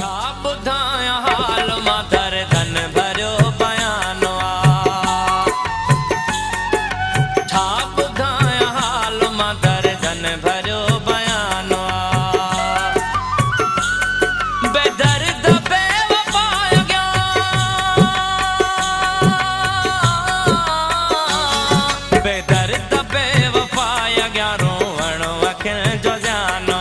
छा ॿुधायां हाल मां दर्दन भरियो बयानो छा ॿुधायां हाल मां दर्दन भरियो बयानो बेदर्द बेवफा अॻियां बेदर्द बेवफा अॻियां रोअण अखियुनि जो जानो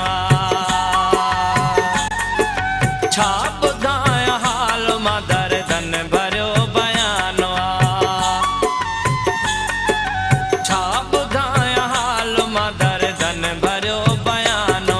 छा ॿुधायां हाल मां दर्दन भरियो बयानो छा ॿुधायां हाल मां दर्दन भरियो बयानो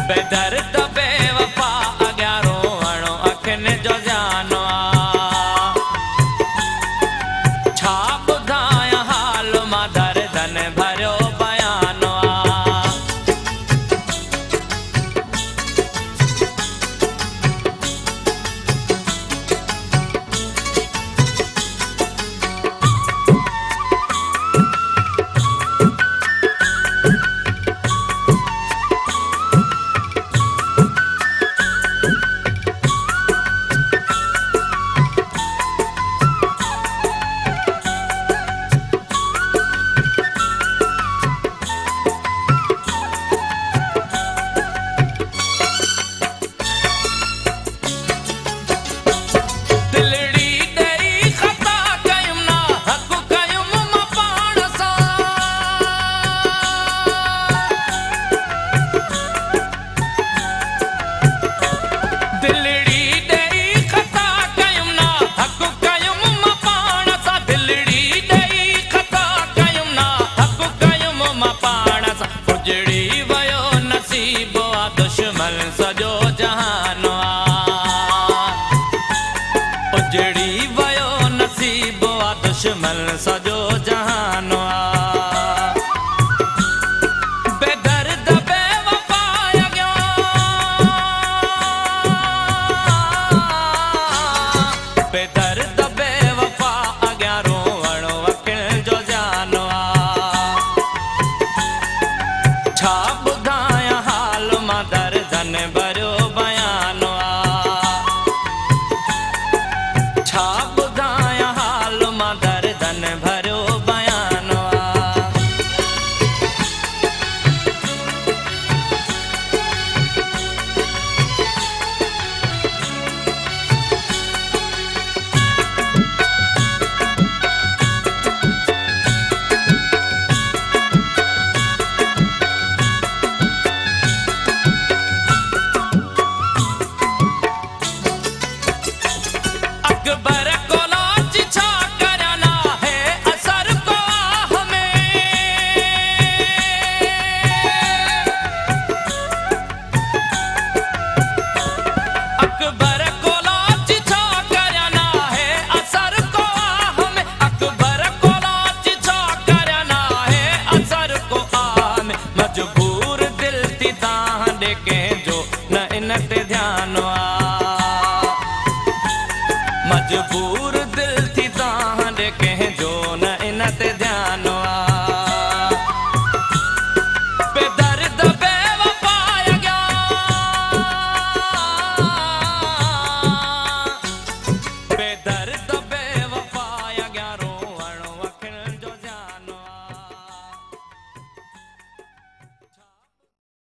बेदर्द बेवफा अॻियां रोअण अखियुनि जो जानो छा ॿुधायां हाल मां दर्दन भरियो बयानो दुश्मन सॼो जहान उजड़ी वियो नसीब दुश्मन सॼो जहान बेदर्द बेवफा अॻियां बेदर्द बेवफा अॻियां रोअण अखियुनि जो जानो छा ॿुधायां हाल मां दर्दन